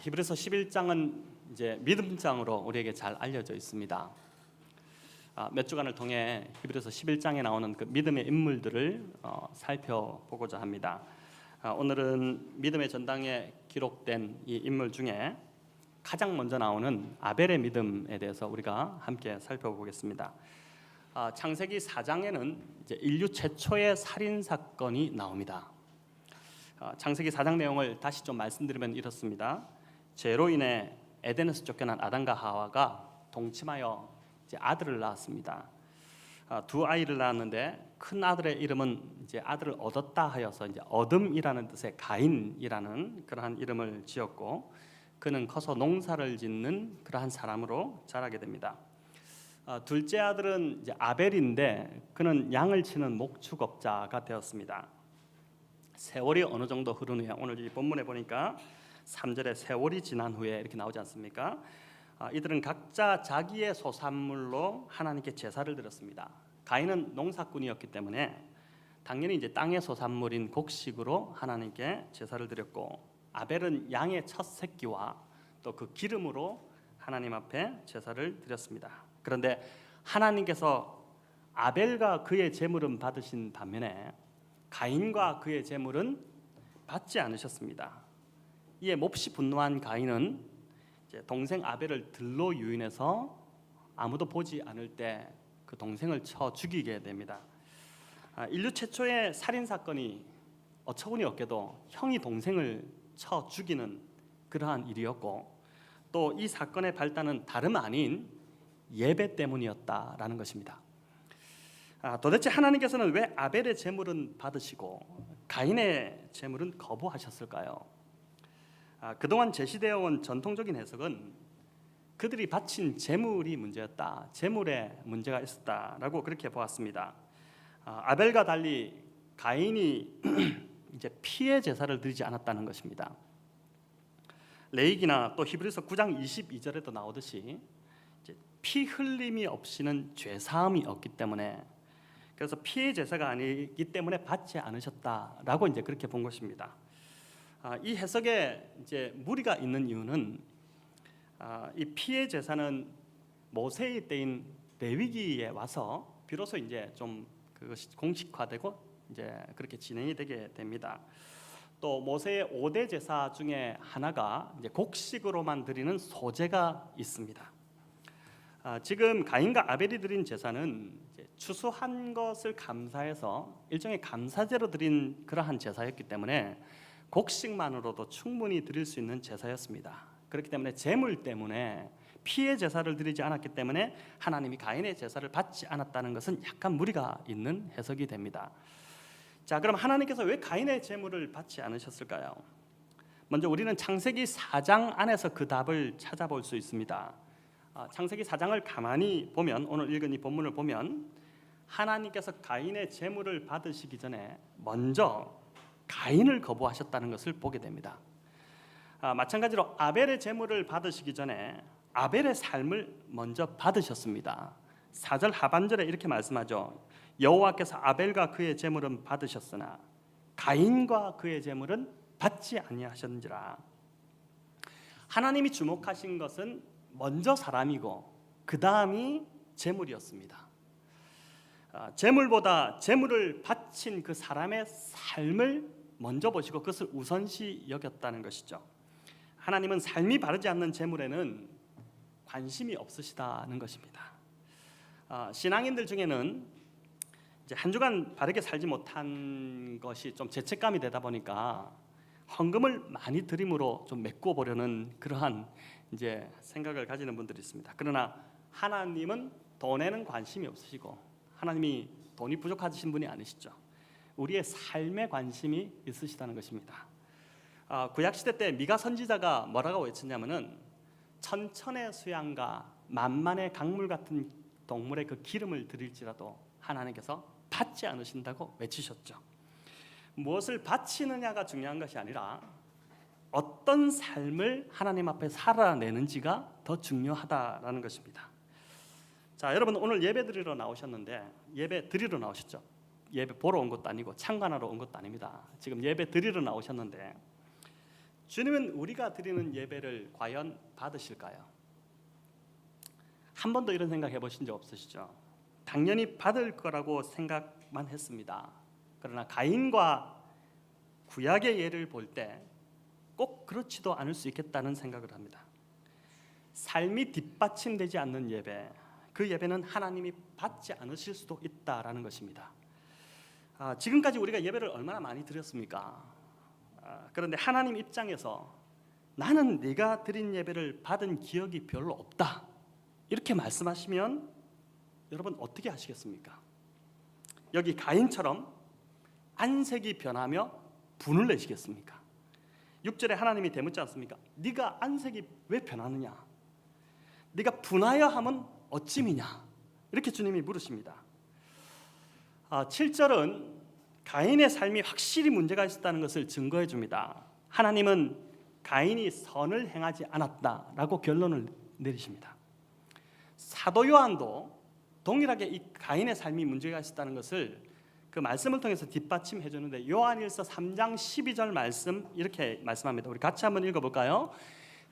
히브리서 11장은 이제 믿음장으로 우리에게 잘 알려져 있습니다. 몇 주간을 통해 히브리서 11장에 나오는 그 믿음의 인물들을 살펴보고자 합니다. 오늘은 믿음의 전당에 기록된 이 인물 중에 가장 먼저 나오는 아벨의 믿음에 대해서 우리가 함께 살펴보겠습니다. 창세기 4장에는 이제 인류 최초의 살인 사건이 나옵니다. 창세기 4장 내용을 다시 좀 말씀드리면 이렇습니다. 죄로 인해 에덴에서 쫓겨난 아담과 하와가 동침하여 이제 아들을 낳았습니다. 두 아이를 낳았는데 큰 아들의 이름은 이제 아들을 얻었다 하여서 이제 얻음이라는 뜻의 가인이라는 그러한 이름을 지었고, 그는 커서 농사를 짓는 그러한 사람으로 자라게 됩니다. 둘째 아들은 이제 아벨인데 그는 양을 치는 목축업자가 되었습니다. 세월이 어느 정도 흐른 후에, 오늘 이 본문에 보니까 3절에 세월이 지난 후에 이렇게 나오지 않습니까? 이들은 각자 자기의 소산물로 하나님께 제사를 드렸습니다. 가인은 농사꾼이었기 때문에 당연히 이제 땅의 소산물인 곡식으로 하나님께 제사를 드렸고, 아벨은 양의 첫 새끼와 또 그 기름으로 하나님 앞에 제사를 드렸습니다. 그런데 하나님께서 아벨과 그의 제물은 받으신 반면에 가인과 그의 제물은 받지 않으셨습니다. 이에 몹시 분노한 가인은 이제 동생 아벨을 들로 유인해서 아무도 보지 않을 때 그 동생을 쳐 죽이게 됩니다. 인류 최초의 살인 사건이 어처구니 없게도 형이 동생을 쳐 죽이는 그러한 일이었고, 또 이 사건의 발단은 다름 아닌 예배 때문이었다라는 것입니다. 도대체 하나님께서는 왜 아벨의 제물은 받으시고 가인의 제물은 거부하셨을까요? 그동안 제시되어 온 전통적인 해석은 그들이 바친 제물이 문제였다, 제물에 문제가 있었다라고 그렇게 보았습니다. 아벨과 달리 가인이 이제 피의 제사를 드리지 않았다는 것입니다. 레위기나 또 히브리서 9장 22절에도 나오듯이 이제 피 흘림이 없이는 죄 사함이 없기 때문에, 그래서 피의 제사가 아니기 때문에 받지 않으셨다라고 이제 그렇게 본 것입니다. 이 해석에 이제 무리가 있는 이유는 이 피의 제사는 모세의 때인 레위기에 와서 비로소 이제 좀 그것이 공식화되고 이제 그렇게 진행이 되게 됩니다. 또 모세의 5대 제사 중에 하나가 이제 곡식으로만 드리는 소제가 있습니다. 지금 가인과 아벨이 드린 제사는 이제 추수한 것을 감사해서 일종의 감사제로 드린 그러한 제사였기 때문에 곡식만으로도 충분히 드릴 수 있는 제사였습니다. 그렇기 때문에 제물 때문에 피의 제사를 드리지 않았기 때문에 하나님이 가인의 제사를 받지 않았다는 것은 약간 무리가 있는 해석이 됩니다. 자, 그럼 하나님께서 왜 가인의 제물을 받지 않으셨을까요? 먼저 우리는 창세기 4장 안에서 그 답을 찾아볼 수 있습니다. 창세기 4장을 가만히 보면, 오늘 읽은 이 본문을 보면 하나님께서 가인의 제물을 받으시기 전에 먼저 가인을 거부하셨다는 것을 보게 됩니다. 마찬가지로 아벨의 제물을 받으시기 전에 아벨의 삶을 먼저 받으셨습니다. 4절 하반절에 이렇게 말씀하죠. 여호와께서 아벨과 그의 제물은 받으셨으나 가인과 그의 제물은 받지 아니하셨는지라. 하나님이 주목하신 것은 먼저 사람이고 그 다음이 제물이었습니다. 제물보다 제물을 바친 그 사람의 삶을 먼저 보시고 그것을 우선시 여겼다는 것이죠. 하나님은 삶이 바르지 않는 제물에는 관심이 없으시다는 것입니다. 신앙인들 중에는 이제 한 주간 바르게 살지 못한 것이 좀 죄책감이 되다 보니까 헌금을 많이 드림으로 좀 메꿔 보려는 그러한 이제 생각을 가지는 분들이 있습니다. 그러나 하나님은 돈에는 관심이 없으시고 하나님이 돈이 부족하신 분이 아니시죠. 우리의 삶에 관심이 있으시다는 것입니다. 구약시대 때 미가 선지자가 뭐라고 외쳤냐면은 천천의 수양과 만만의 강물 같은 동물의 그 기름을 드릴지라도 하나님께서 받지 않으신다고 외치셨죠. 무엇을 바치느냐가 중요한 것이 아니라 어떤 삶을 하나님 앞에 살아내는지가 더 중요하다라는 것입니다. 자, 여러분 오늘 예배 드리러 나오셨는데, 예배 드리러 나오셨죠? 예배 보러 온 것도 아니고 참관하러 온 것도 아닙니다. 지금 예배 드리러 나오셨는데 주님은 우리가 드리는 예배를 과연 받으실까요? 한 번도 이런 생각 해보신 적 없으시죠? 당연히 받을 거라고 생각만 했습니다. 그러나 가인과 구약의 예를 볼 때 꼭 그렇지도 않을 수 있겠다는 생각을 합니다. 삶이 뒷받침되지 않는 예배, 그 예배는 하나님이 받지 않으실 수도 있다라는 것입니다. 지금까지 우리가 예배를 얼마나 많이 드렸습니까? 그런데 하나님 입장에서 나는 네가 드린 예배를 받은 기억이 별로 없다, 이렇게 말씀하시면 여러분 어떻게 하시겠습니까? 여기 가인처럼 안색이 변하며 분을 내시겠습니까? 6절에 하나님이 대묻지 않습니까? 네가 안색이 왜 변하느냐? 네가 분하여 함은 어찌미냐? 이렇게 주님이 물으십니다. 7절은 가인의 삶이 확실히 문제가 있었다는 것을 증거해 줍니다. 하나님은 가인이 선을 행하지 않았다라고 결론을 내리십니다. 사도 요한도 동일하게 이 가인의 삶이 문제가 있었다는 것을 그 말씀을 통해서 뒷받침해 주는데, 요한일서 3장 12절 말씀 이렇게 말씀합니다. 우리 같이 한번 읽어볼까요?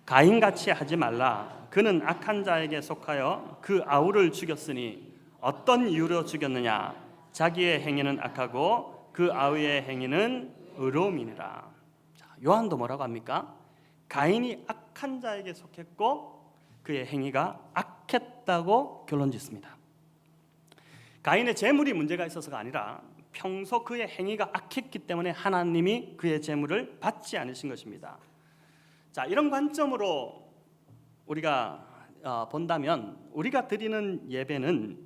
가인같이 하지 말라. 그는 악한 자에게 속하여 그 아우를 죽였으니 어떤 이유로 죽였느냐? 자기의 행위는 악하고 그 아우의 행위는 의로움이니라. 요한도 뭐라고 합니까? 가인이 악한 자에게 속했고 그의 행위가 악했다고 결론 짓습니다. 가인의 재물이 문제가 있어서가 아니라 평소 그의 행위가 악했기 때문에 하나님이 그의 재물을 받지 않으신 것입니다. 자, 이런 관점으로 우리가 본다면 우리가 드리는 예배는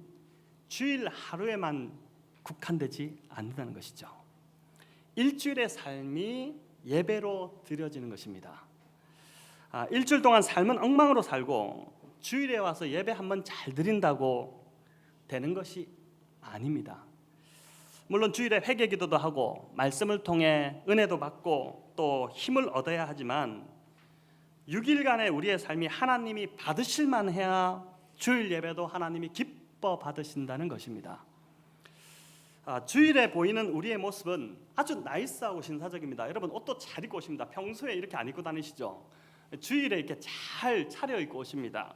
주일 하루에만 국한되지 않는다는 것이죠. 일주일의 삶이 예배로 드려지는 것입니다. 일주일 동안 삶은 엉망으로 살고 주일에 와서 예배 한번 잘 드린다고 되는 것이 아닙니다. 물론 주일에 회개 기도도 하고 말씀을 통해 은혜도 받고 또 힘을 얻어야 하지만 6일간의 우리의 삶이 하나님이 받으실 만해야 주일 예배도 하나님이 기뻐 받으신다는 것입니다. 주일에 보이는 우리의 모습은 아주 나이스하고 신사적입니다. 여러분 옷도 잘 입고 오십니다. 평소에 이렇게 안 입고 다니시죠? 주일에 이렇게 잘 차려입고 오십니다.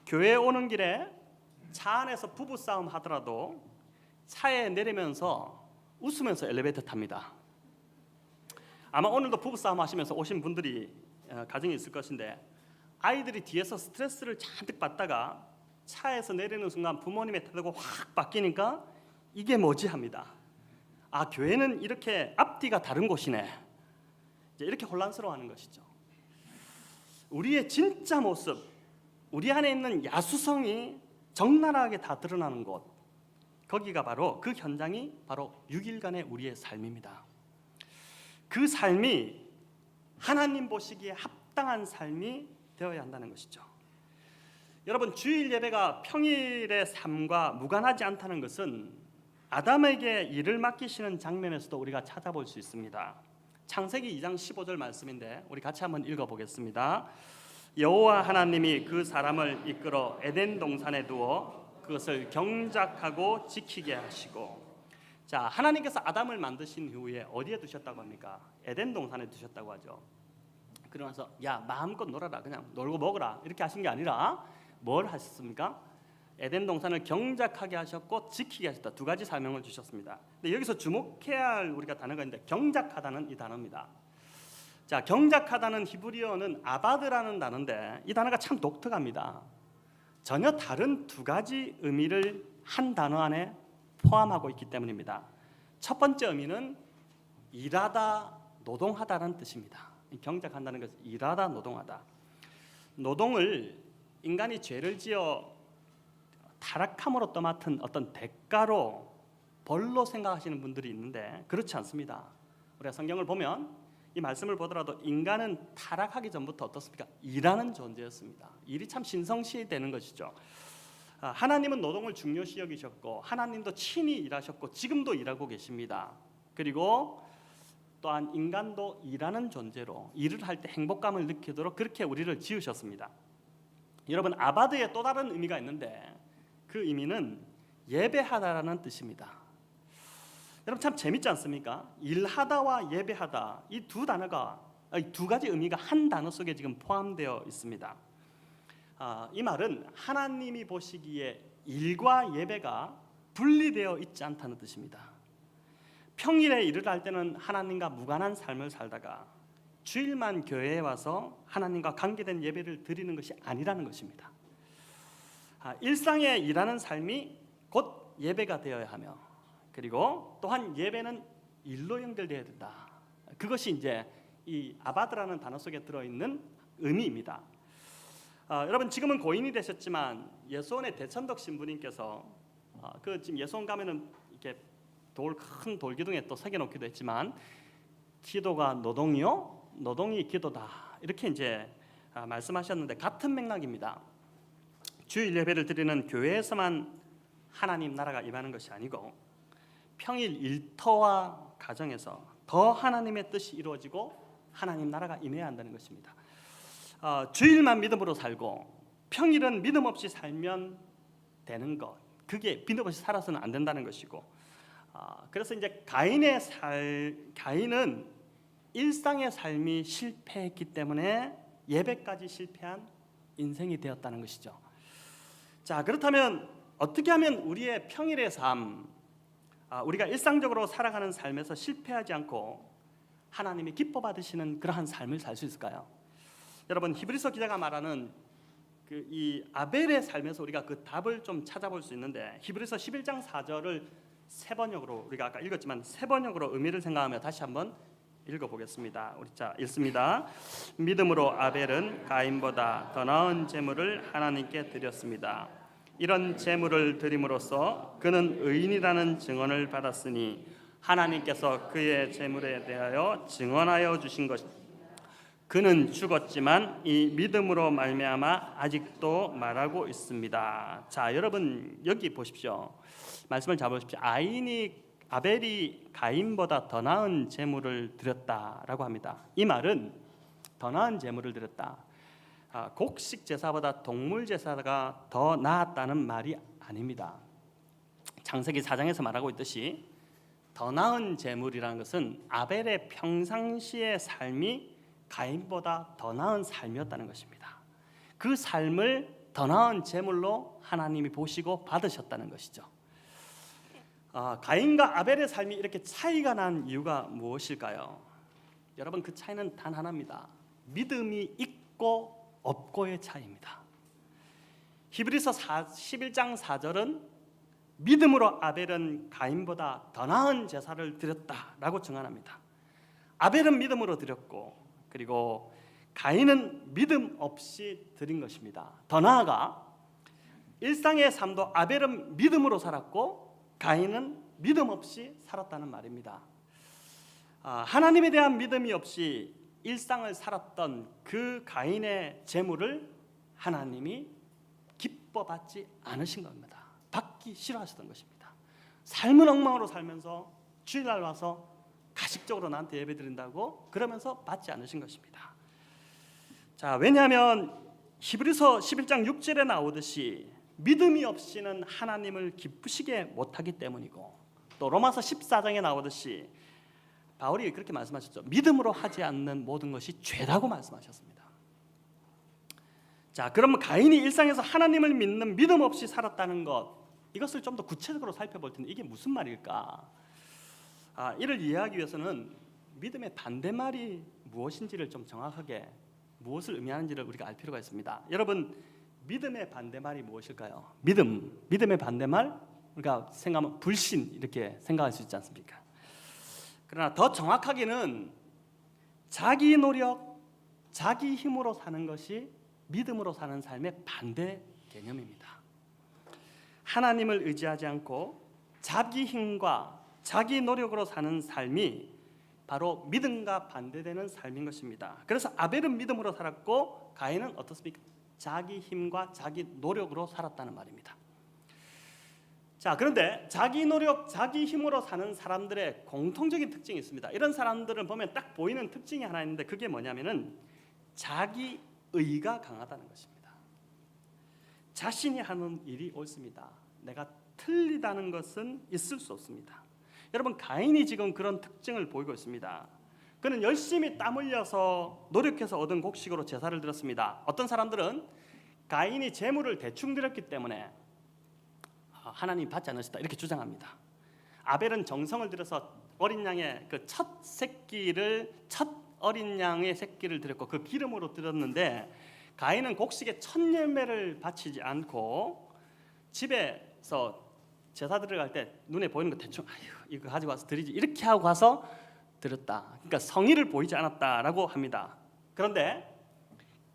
교회에 오는 길에 차 안에서 부부싸움 하더라도 차에 내리면서 웃으면서 엘리베이터 탑니다. 아마 오늘도 부부싸움 하시면서 오신 분들이 가정이 있을 것인데, 아이들이 뒤에서 스트레스를 잔뜩 받다가 차에서 내리는 순간 부모님의 태도가 확 바뀌니까 이게 뭐지 합니다. 교회는 이렇게 앞뒤가 다른 곳이네, 이제 이렇게 혼란스러워하는 것이죠. 우리의 진짜 모습, 우리 안에 있는 야수성이 적나라하게 다 드러나는 곳, 거기가 바로 그 현장이 바로 6일간의 우리의 삶입니다. 그 삶이 하나님 보시기에 합당한 삶이 되어야 한다는 것이죠. 여러분, 주일 예배가 평일의 삶과 무관하지 않다는 것은 아담에게 일을 맡기시는 장면에서도 우리가 찾아볼 수 있습니다. 창세기 2장 15절 말씀인데 우리 같이 한번 읽어보겠습니다. 여호와 하나님이 그 사람을 이끌어 에덴 동산에 두어 그것을 경작하고 지키게 하시고. 자, 하나님께서 아담을 만드신 후에 어디에 두셨다고 합니까? 에덴 동산에 두셨다고 하죠. 그러면서 야, 마음껏 놀아라, 그냥 놀고 먹어라, 이렇게 하신 게 아니라 뭘 하셨습니까? 에덴 동산을 경작하게 하셨고 지키게 하셨다. 두 가지 사명을 주셨습니다. 근데 여기서 주목해야 할 우리가 단어가 있는데, 경작하다는 이 단어입니다. 자, 경작하다는 히브리어는 아바드라는 단어인데 이 단어가 참 독특합니다. 전혀 다른 두 가지 의미를 한 단어 안에 포함하고 있기 때문입니다. 첫 번째 의미는 일하다, 노동하다라는 뜻입니다. 경작한다는 것은 일하다, 노동하다. 노동을 인간이 죄를 지어 타락함으로 떠맡은 어떤 대가로, 벌로 생각하시는 분들이 있는데 그렇지 않습니다. 우리가 성경을 보면 이 말씀을 보더라도 인간은 타락하기 전부터 어떻습니까? 일하는 존재였습니다. 일이 참 신성시되는 것이죠. 하나님은 노동을 중요시 여기셨고 하나님도 친히 일하셨고 지금도 일하고 계십니다. 그리고 또한 인간도 일하는 존재로 일을 할 때 행복감을 느끼도록 그렇게 우리를 지으셨습니다. 여러분, 아바드의 또 다른 의미가 있는데 그 의미는 예배하다라는 뜻입니다. 여러분, 참 재밌지 않습니까? 일하다와 예배하다, 이 두 단어가 이 두 가지 의미가 한 단어 속에 지금 포함되어 있습니다. 이 말은 하나님이 보시기에 일과 예배가 분리되어 있지 않다는 뜻입니다. 평일에 일을 할 때는 하나님과 무관한 삶을 살다가 주일만 교회에 와서 하나님과 관계된 예배를 드리는 것이 아니라는 것입니다. 일상에 일하는 삶이 곧 예배가 되어야 하며, 그리고 또한 예배는 일로 연결되어야 된다. 그것이 이제 이 아바드라는 단어 속에 들어있는 의미입니다. 여러분, 지금은 고인이 되셨지만 예수원의 대천덕 신부님께서 지금 예수원 가면은 이렇게 큰 돌기둥에 또 새겨놓기도 했지만, 기도가 노동이요, 노동이 기도다, 이렇게 이제 말씀하셨는데, 같은 맥락입니다. 주일 예배를 드리는 교회에서만 하나님 나라가 임하는 것이 아니고 평일 일터와 가정에서 더 하나님의 뜻이 이루어지고 하나님 나라가 임해야 한다는 것입니다. 주일만 믿음으로 살고 평일은 믿음 없이 살면 되는 것, 그게 믿음 없이 살아서는 안 된다는 것이고, 그래서 이제 가인은 일상의 삶이 실패했기 때문에 예배까지 실패한 인생이 되었다는 것이죠. 자, 그렇다면 어떻게 하면 우리의 평일의 삶, 우리가 일상적으로 살아가는 삶에서 실패하지 않고 하나님이 기뻐 받으시는 그러한 삶을 살 수 있을까요? 여러분, 히브리서 기자가 말하는 이 아벨의 삶에서 우리가 그 답을 좀 찾아볼 수 있는데, 히브리서 11장 4절을 세 번역으로, 우리가 아까 읽었지만 세 번역으로 의미를 생각하며 다시 한번 읽어보겠습니다. 우리 자 읽습니다. 믿음으로 아벨은 가인보다 더 나은 제물을 하나님께 드렸습니다. 이런 제물을 드림으로써 그는 의인이라는 증언을 받았으니 하나님께서 그의 제물에 대하여 증언하여 주신 것입니다. 그는 죽었지만 이 믿음으로 말미암아 아직도 말하고 있습니다. 자, 여러분 여기 보십시오. 말씀을 잡으십시오. 아벨이 가인보다 더 나은 제물을 드렸다라고 합니다. 이 말은 더 나은 제물을 드렸다, 곡식 제사보다 동물 제사가 더 나았다는 말이 아닙니다. 창세기 4장에서 말하고 있듯이 더 나은 제물이라는 것은 아벨의 평상시의 삶이 가인보다 더 나은 삶이었다는 것입니다. 그 삶을 더 나은 제물로 하나님이 보시고 받으셨다는 것이죠. 가인과 아벨의 삶이 이렇게 차이가 난 이유가 무엇일까요? 여러분, 그 차이는 단 하나입니다. 믿음이 있고 없고의 차이입니다. 히브리서 11장 4절은 믿음으로 아벨은 가인보다 더 나은 제사를 드렸다라고 증언합니다. 아벨은 믿음으로 드렸고, 그리고 가인은 믿음 없이 드린 것입니다. 더 나아가 일상의 삶도 아벨은 믿음으로 살았고 가인은 믿음 없이 살았다는 말입니다. 하나님에 대한 믿음이 없이 일상을 살았던 그 가인의 재물을 하나님이 기뻐 받지 않으신 겁니다. 받기 싫어하셨던 것입니다. 삶은 엉망으로 살면서 주일날 와서 가식적으로 나한테 예배드린다고 그러면서 받지 않으신 것입니다. 자, 왜냐하면 히브리서 11장 6절에 나오듯이 믿음이 없이는 하나님을 기쁘시게 못하기 때문이고, 또 로마서 14장에 나오듯이 바울이 그렇게 말씀하셨죠. 믿음으로 하지 않는 모든 것이 죄라고 말씀하셨습니다. 자, 그러면 가인이 일상에서 하나님을 믿는 믿음 없이 살았다는 것, 이것을 좀 더 구체적으로 살펴볼 텐데 이게 무슨 말일까? 이를 이해하기 위해서는 믿음의 반대말이 무엇인지를 좀 정확하게, 무엇을 의미하는지를 우리가 알 필요가 있습니다. 여러분, 믿음의 반대말이 무엇일까요? 믿음의 반대말, 우리가 생각하면 불신, 이렇게 생각할 수 있지 않습니까? 그러나 더 정확하게는 자기 노력, 자기 힘으로 사는 것이 믿음으로 사는 삶의 반대 개념입니다. 하나님을 의지하지 않고 자기 힘과 자기 노력으로 사는 삶이 바로 믿음과 반대되는 삶인 것입니다. 그래서 아벨은 믿음으로 살았고 가인은 어떻습니까? 자기 힘과 자기 노력으로 살았다는 말입니다. 자, 그런데 자기 노력, 자기 힘으로 사는 사람들의 공통적인 특징이 있습니다. 이런 사람들을 보면 딱 보이는 특징이 하나 있는데, 그게 뭐냐면은 자기의가 강하다는 것입니다. 자신이 하는 일이 옳습니다. 내가 틀리다는 것은 있을 수 없습니다. 여러분, 가인이 지금 그런 특징을 보이고 있습니다. 그는 열심히 땀 흘려서 노력해서 얻은 곡식으로 제사를 드렸습니다. 어떤 사람들은 가인이 제물을 대충 드렸기 때문에 하나님 받지 않으셨다 이렇게 주장합니다. 아벨은 정성을 들여서 어린 양의 그 첫 어린 양의 새끼를 드렸고 그 기름으로 드렸는데, 가인은 곡식의 첫 열매를 바치지 않고 집에서 제사 드려갈 때 눈에 보이는 거 대충 이거 가지고 와서 드리지 이렇게 하고 가서 드렸다. 그러니까 성의를 보이지 않았다라고 합니다. 그런데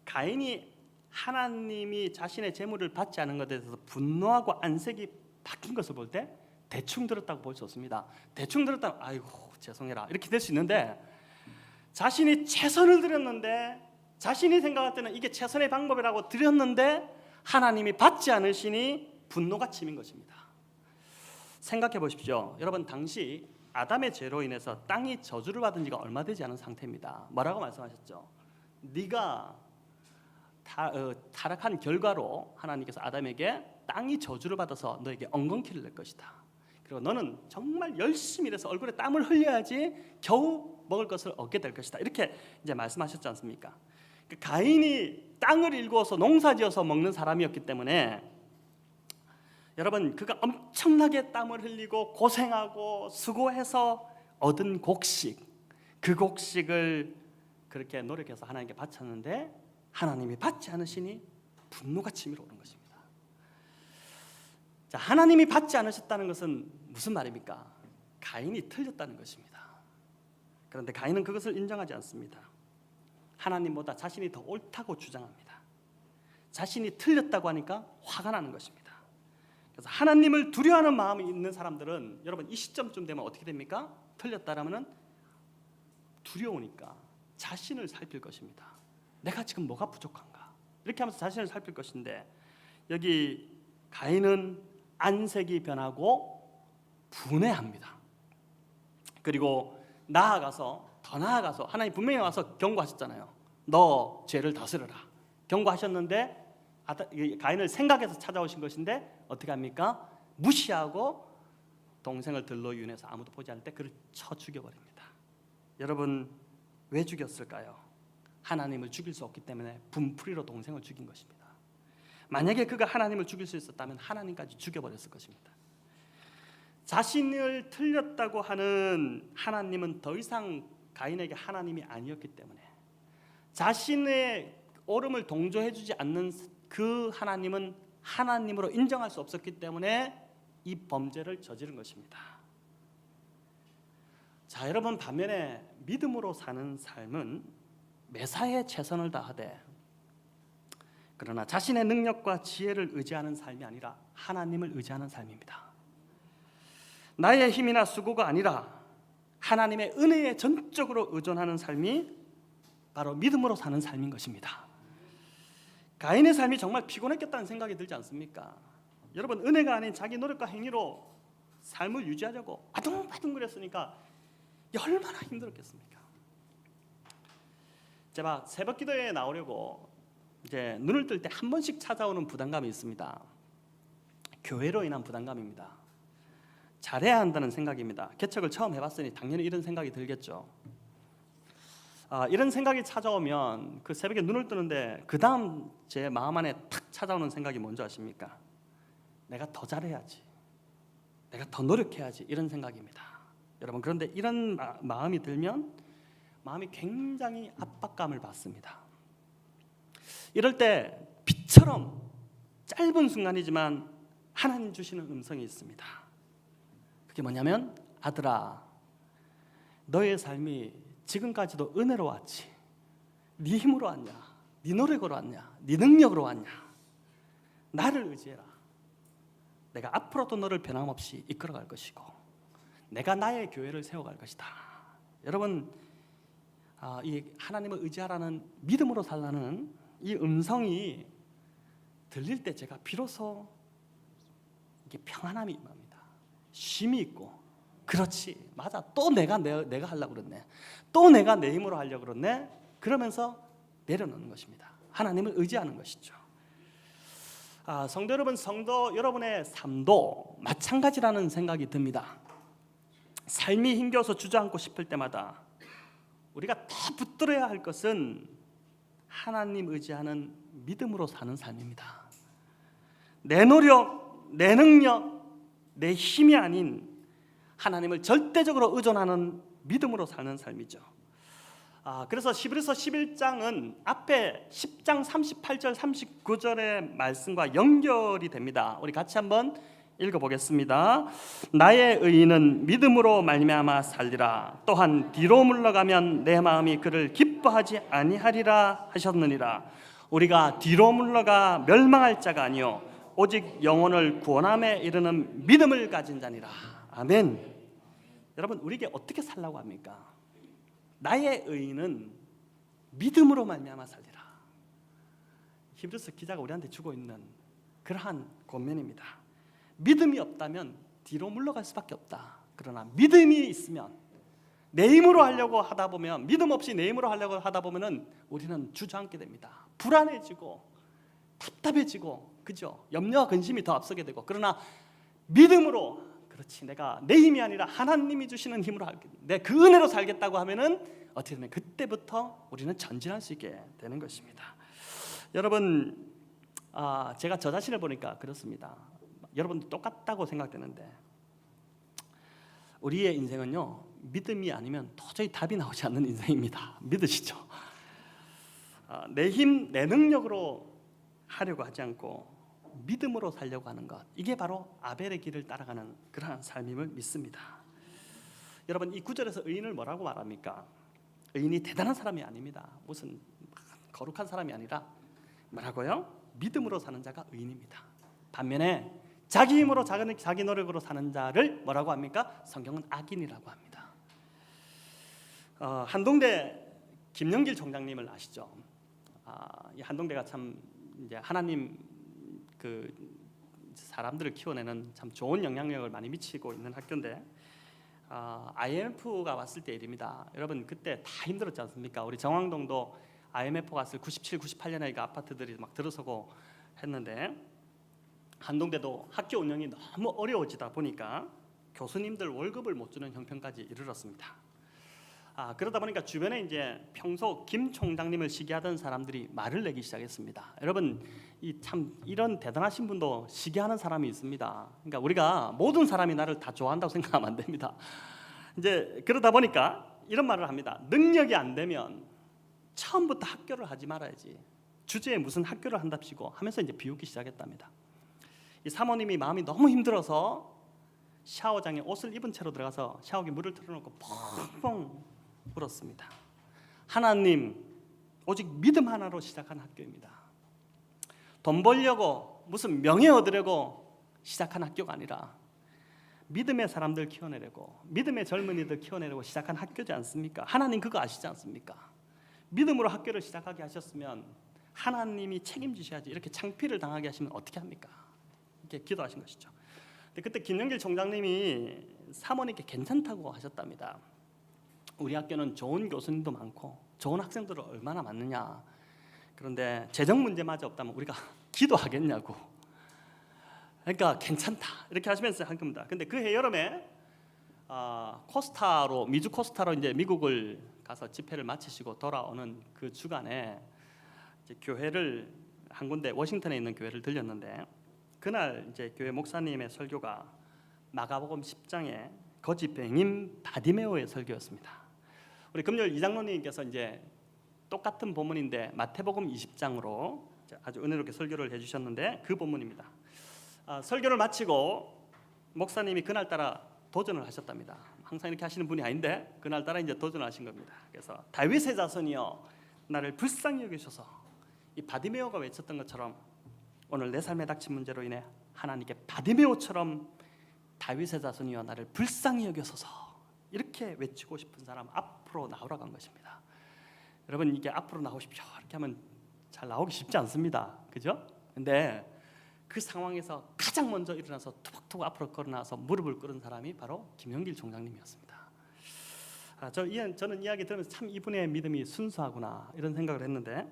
가인이 하나님이 자신의 제물을 받지 않은 것에 대해서 분노하고 안색이 바뀐 것을 볼 때 대충 들었다고 볼 수 없습니다. 대충 들었다면 아이고 죄송해라 이렇게 될 수 있는데, 자신이 최선을 드렸는데, 자신이 생각할 때는 이게 최선의 방법이라고 드렸는데 하나님이 받지 않으시니 분노가 치민 것입니다. 생각해 보십시오. 여러분, 당시 아담의 죄로 인해서 땅이 저주를 받은 지가 얼마 되지 않은 상태입니다. 뭐라고 말씀하셨죠? 네가 타락한 결과로 하나님께서 아담에게 땅이 저주를 받아서 너에게 엉겅퀴를 낼 것이다. 그리고 너는 정말 열심히 일해서 얼굴에 땀을 흘려야지 겨우 먹을 것을 얻게 될 것이다. 이렇게 이제 말씀하셨지 않습니까? 가인이 땅을 일구어서 농사지어서 먹는 사람이었기 때문에, 여러분, 그가 엄청나게 땀을 흘리고 고생하고 수고해서 얻은 곡식, 그 곡식을 그렇게 노력해서 하나님께 바쳤는데 하나님이 받지 않으시니 분노가 치밀어 오는 것입니다. 자, 하나님이 받지 않으셨다는 것은 무슨 말입니까? 가인이 틀렸다는 것입니다. 그런데 가인은 그것을 인정하지 않습니다. 하나님보다 자신이 더 옳다고 주장합니다. 자신이 틀렸다고 하니까 화가 나는 것입니다. 그래서 하나님을 두려워하는 마음이 있는 사람들은, 여러분, 이 시점쯤 되면 어떻게 됩니까? 틀렸다라면은 두려우니까 자신을 살필 것입니다. 내가 지금 뭐가 부족한가? 이렇게 하면서 자신을 살필 것인데, 여기 가인은 안색이 변하고 분해합니다. 그리고 더 나아가서 하나님 분명히 와서 경고하셨잖아요. 너 죄를 다스려라. 경고하셨는데 가인을 생각해서 찾아오신 것인데 어떻게 합니까? 무시하고 동생을 들로 이윤해서 아무도 보지 않을 때 그를 쳐 죽여버립니다. 여러분, 왜 죽였을까요? 하나님을 죽일 수 없기 때문에 분풀이로 동생을 죽인 것입니다. 만약에 그가 하나님을 죽일 수 있었다면 하나님까지 죽여버렸을 것입니다. 자신을 틀렸다고 하는 하나님은 더 이상 가인에게 하나님이 아니었기 때문에, 자신의 옳음을 동조해주지 않는 그 하나님은 하나님으로 인정할 수 없었기 때문에 이 범죄를 저지른 것입니다. 자, 여러분, 반면에 믿음으로 사는 삶은 매사에 최선을 다하되, 그러나 자신의 능력과 지혜를 의지하는 삶이 아니라 하나님을 의지하는 삶입니다. 나의 힘이나 수고가 아니라 하나님의 은혜에 전적으로 의존하는 삶이 바로 믿음으로 사는 삶인 것입니다. 가인의 삶이 정말 피곤했겠다는 생각이 들지 않습니까? 여러분, 은혜가 아닌 자기 노력과 행위로 삶을 유지하려고 아둥바둥거렸으니까 얼마나 힘들었겠습니까? 제가 새벽 기도에 나오려고 이제 눈을 뜰 때 한 번씩 찾아오는 부담감이 있습니다. 교회로 인한 부담감입니다. 잘해야 한다는 생각입니다. 개척을 처음 해봤으니 당연히 이런 생각이 들겠죠. 이런 생각이 찾아오면 그 새벽에 눈을 뜨는데 그 다음 제 마음 안에 탁 찾아오는 생각이 뭔지 아십니까? 내가 더 잘해야지, 내가 더 노력해야지, 이런 생각입니다. 여러분, 그런데 이런 마음이 들면 마음이 굉장히 압박감을 받습니다. 이럴 때 빛처럼 짧은 순간이지만 하나님 주시는 음성이 있습니다. 그게 뭐냐면, 아들아, 너의 삶이 지금까지도 은혜로 왔지. 네 힘으로 왔냐? 네 노력으로 왔냐? 네 능력으로 왔냐? 나를 의지해라. 내가 앞으로도 너를 변함없이 이끌어갈 것이고 내가 나의 교회를 세워갈 것이다. 여러분, 이 하나님을 의지하라는, 믿음으로 살라는 이 음성이 들릴 때 제가 비로소 이게 평안함이 임합니다. 쉼이 있고, 그렇지, 맞아, 또 내가 하려고 그랬네, 또 내가 내 힘으로 하려고 그랬네, 그러면서 내려놓는 것입니다. 하나님을 의지하는 것이죠. 성도 여러분, 성도 여러분의 삶도 마찬가지라는 생각이 듭니다. 삶이 힘겨워서 주저앉고 싶을 때마다 우리가 다 붙들어야 할 것은 하나님 의지하는 믿음으로 사는 삶입니다. 내 노력, 내 능력, 내 힘이 아닌 하나님을 절대적으로 의존하는 믿음으로 사는 삶이죠. 그래서 히브리서 11장은 앞에 10장 38절 39절의 말씀과 연결이 됩니다. 우리 같이 한번 읽어보겠습니다. 나의 의인은 믿음으로 말미암아 살리라. 또한 뒤로 물러가면 내 마음이 그를 기뻐하지 아니하리라 하셨느니라. 우리가 뒤로 물러가 멸망할 자가 아니요 오직 영혼을 구원함에 이르는 믿음을 가진 자니라. 아멘. 여러분, 우리에게 어떻게 살라고 합니까? 나의 의인은 믿음으로 말미암아 살리라. 히브리서 기자가 우리한테 주고 있는 그러한 권면입니다. 믿음이 없다면 뒤로 물러갈 수밖에 없다. 그러나 믿음이 있으면 내 힘으로 하려고 하다 보면, 믿음 없이 내 힘으로 하려고 하다 보면은 우리는 주저앉게 됩니다. 불안해지고 답답해지고, 그죠? 염려와 근심이 더 앞서게 되고. 그러나 믿음으로, 그렇지, 내가 내 힘이 아니라 하나님이 주시는 힘으로 할게, 내 그 은혜로 살겠다고 하면은 어떻게 되면 그때부터 우리는 전진할 수 있게 되는 것입니다. 여러분, 제가 저 자신을 보니까 그렇습니다. 여러분도 똑같다고 생각되는데, 우리의 인생은요, 믿음이 아니면 도저히 답이 나오지 않는 인생입니다. 믿으시죠? 내 힘, 내 능력으로 하려고 하지 않고 믿음으로 살려고 하는 것, 이게 바로 아벨의 길을 따라가는 그러한 삶임을 믿습니다. 여러분, 이 구절에서 의인을 뭐라고 말합니까? 의인이 대단한 사람이 아닙니다. 무슨 거룩한 사람이 아니라 뭐라고요? 믿음으로 사는 자가 의인입니다. 반면에 자기 힘으로, 자기 노력으로 사는 자를 뭐라고 합니까? 성경은 악인이라고 합니다. 한동대 김영길 총장님을 아시죠? 이 한동대가 참 이제 하나님 그 사람들을 키워내는 참 좋은 영향력을 많이 미치고 있는 학교인데, IMF가 왔을 때 일입니다. 여러분, 그때 다 힘들었지 않습니까? 우리 정왕동도 IMF가 왔을 97, 98년에 그 아파트들이 막 들어서고 했는데, 한동대도 학교 운영이 너무 어려워지다 보니까 교수님들 월급을 못 주는 형편까지 이르렀습니다. 그러다 보니까 주변에 이제 평소 김 총장님을 시기하던 사람들이 말을 내기 시작했습니다. 여러분, 이런 대단하신 분도 시기하는 사람이 있습니다. 그러니까 우리가 모든 사람이 나를 다 좋아한다고 생각하면 안 됩니다. 이제 그러다 보니까 이런 말을 합니다. 능력이 안 되면 처음부터 학교를 하지 말아야지. 주제에 무슨 학교를 한답시고 하면서 이제 비웃기 시작했답니다. 이 사모님이 마음이 너무 힘들어서 샤워장에 옷을 입은 채로 들어가서 샤워기 물을 틀어놓고 펑펑 울었습니다. 하나님, 오직 믿음 하나로 시작한 학교입니다. 돈 벌려고, 무슨 명예 얻으려고 시작한 학교가 아니라 믿음의 사람들 키워내려고, 믿음의 젊은이들 키워내려고 시작한 학교지 않습니까? 하나님 그거 아시지 않습니까? 믿음으로 학교를 시작하게 하셨으면 하나님이 책임지셔야지. 이렇게 창피를 당하게 하시면 어떻게 합니까? 이렇게 기도하신 것이죠. 근데 그때 김영길 총장님이 사모님께 괜찮다고 하셨답니다. 우리 학교는 좋은 교수님도 많고 좋은 학생들을 얼마나 많느냐. 그런데 재정 문제마저 없다면 우리가 기도하겠냐고. 그러니까 괜찮다 이렇게 하시면서 한 겁니다. 근데 그해 여름에 코스타로, 미주 코스타로 이제 미국을 가서 집회를 마치시고 돌아오는 그 주간에 이제 교회를 한 군데, 워싱턴에 있는 교회를 들렸는데, 그날 이제 교회 목사님의 설교가 마가복음 10장의 거짓 뱅인 바디메오의 설교였습니다. 우리 금요일 이장로님께서 이제 똑같은 본문인데 마태복음 20장으로 아주 은혜롭게 설교를 해주셨는데, 그 본문입니다. 설교를 마치고 목사님이 그날따라 도전을 하셨답니다. 항상 이렇게 하시는 분이 아닌데 그날따라 이제 도전을 하신 겁니다. 그래서 다윗의 자손이여 나를 불쌍히 여기셔서, 이 바디메오가 외쳤던 것처럼 오늘 내 삶에 닥친 문제로 인해 하나님께 바디메오처럼 다윗의 자손이여 나를 불쌍히 여기소서, 이렇게 외치고 싶은 사람 앞으로 나오라고 한 것입니다. 여러분, 이게 앞으로 나오십시오 이렇게 하면 잘 나오기 쉽지 않습니다. 그죠? 근데 그 상황에서 가장 먼저 일어나서 투박투박 앞으로 걸어나와서 무릎을 꿇은 사람이 바로 김영길 총장님이었습니다. 저는 이야기 들으면서 참 이분의 믿음이 순수하구나 이런 생각을 했는데,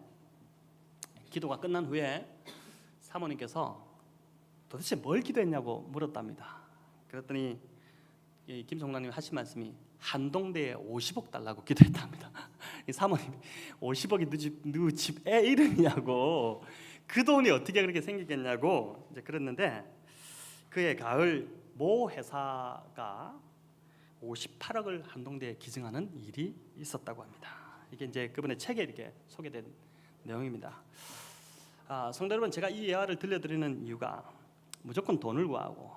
기도가 끝난 후에 사모님께서 도대체 뭘 기도했냐고 물었답니다. 그랬더니 김 총장님이 하신 말씀이 한동대에 50억 달라고 기도했답니다. 이 사모님이 50억이 누구 집 애 이름이냐고, 그 돈이 어떻게 그렇게 생기겠냐고 이제 그랬는데, 그해 가을 모 회사가 58억을 한동대에 기증하는 일이 있었다고 합니다. 이게 이제 그분의 책에 이렇게 소개된 내용입니다. 성도 여러분, 제가 이 예화를 들려드리는 이유가 무조건 돈을 구하고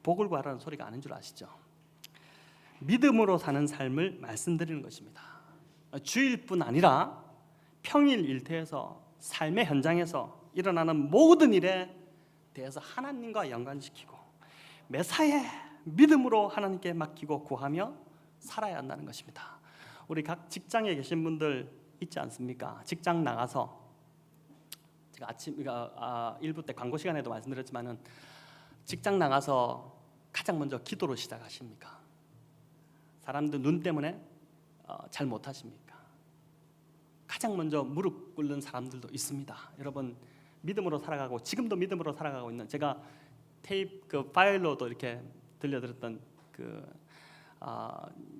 복을 구하라는 소리가 아닌 줄 아시죠? 믿음으로 사는 삶을 말씀드리는 것입니다. 주일뿐 아니라 평일 일터에서 삶의 현장에서 일어나는 모든 일에 대해서 하나님과 연관시키고 매사에 믿음으로 하나님께 맡기고 구하며 살아야 한다는 것입니다. 우리 각 직장에 계신 분들 있지 않습니까? 직장 나가서, 제가 아침 일부 때 광고 시간에도 말씀드렸지만은, 직장 나가서 가장 먼저 기도로 시작하십니까? 사람들 눈 때문에 잘 못하십니까? 가장 먼저 무릎 꿇는 사람들도 있습니다. 여러분, 믿음으로 살아가고 지금도 믿음으로 살아가고 있는, 제가 테이프 그 파일로도 이렇게 들려드렸던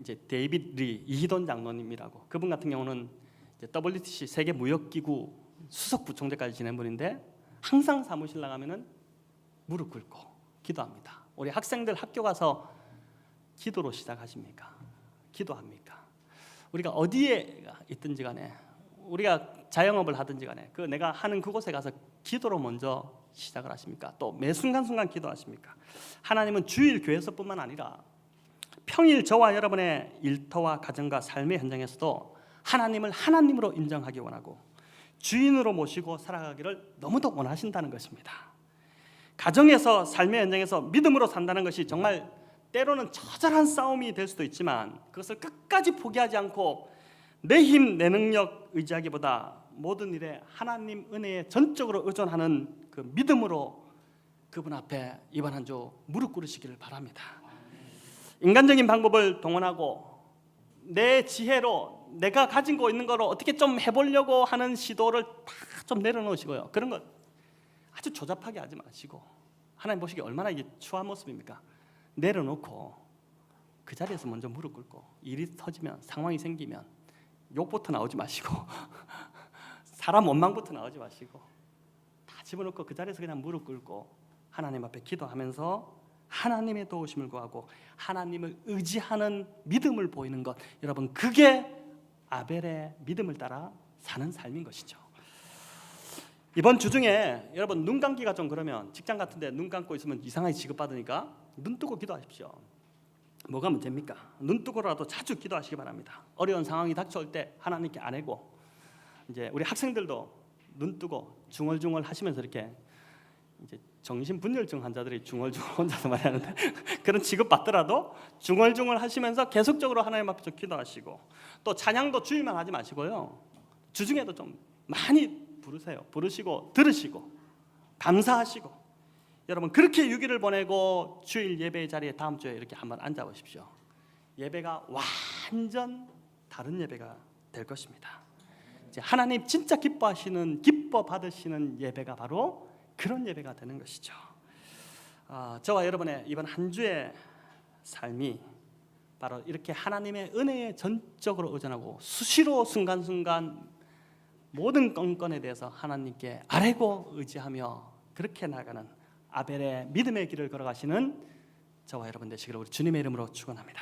이제 데이빗 리 이희돈 장로님이라고, 그분 같은 경우는 이제 WTC 세계 무역기구 수석 부총재까지 지낸 분인데, 항상 사무실 나가면은 무릎 꿇고 기도합니다. 우리 학생들 학교 가서 기도로 시작하십니까? 기도합니까? 우리가 어디에 있든지 간에, 우리가 자영업을 하든지 간에 그 내가 하는 그곳에 가서 기도로 먼저 시작을 하십니까? 또 매 순간순간 기도하십니까? 하나님은 주일 교회에서뿐만 아니라 평일 저와 여러분의 일터와 가정과 삶의 현장에서도 하나님을 하나님으로 인정하기 원하고 주인으로 모시고 살아가기를 너무도 원하신다는 것입니다. 가정에서 삶의 현장에서 믿음으로 산다는 것이 정말 때로는 처절한 싸움이 될 수도 있지만, 그것을 끝까지 포기하지 않고 내 힘, 내 능력 의지하기보다 모든 일에 하나님 은혜에 전적으로 의존하는 그 믿음으로 그분 앞에 이번 한 주 무릎 꿇으시기를 바랍니다. 인간적인 방법을 동원하고 내 지혜로 내가 가지고 있는 거로 어떻게 좀 해보려고 하는 시도를 다 좀 내려놓으시고요. 그런 것 아주 조잡하게 하지 마시고, 하나님 보시기에 얼마나 이게 추한 모습입니까? 내려놓고 그 자리에서 먼저 무릎 꿇고, 일이 터지면, 상황이 생기면 욕부터 나오지 마시고 사람 원망부터 나오지 마시고 다 집어넣고 그 자리에서 그냥 무릎 꿇고 하나님 앞에 기도하면서 하나님의 도우심을 구하고 하나님을 의지하는 믿음을 보이는 것, 여러분, 그게 아벨의 믿음을 따라 사는 삶인 것이죠. 이번 주 중에 여러분 눈 감기가 좀 그러면, 직장 같은데 눈 감고 있으면 이상하게 취급받으니까 눈 뜨고 기도하십시오. 뭐가 문제입니까? 눈 뜨고라도 자주 기도하시기 바랍니다. 어려운 상황이 닥쳐올 때 하나님께 아뢰고, 이제 우리 학생들도 눈 뜨고 중얼중얼 하시면서 이렇게, 이제 정신분열증 환자들이 중얼중얼 혼자서 많이 하는데 그런 취급 받더라도 중얼중얼 하시면서 계속적으로 하나님 앞에서 기도하시고, 또 찬양도 주일만 하지 마시고요, 주중에도 좀 많이 부르세요. 부르시고 들으시고 감사하시고, 여러분 그렇게 6일을 보내고 주일 예배 자리에 다음 주에 이렇게 한번 앉아 보십시오. 예배가 완전 다른 예배가 될 것입니다. 이제 하나님 진짜 기뻐하시는, 기뻐 받으시는 예배가 바로 그런 예배가 되는 것이죠. 저와 여러분의 이번 한 주의 삶이 바로 이렇게 하나님의 은혜에 전적으로 의존하고 수시로 순간순간 모든 건건에 대해서 하나님께 아뢰고 의지하며 그렇게 나가는 아벨의 믿음의 길을 걸어가시는 저와 여러분 되시기를 우리 주님의 이름으로 축원합니다.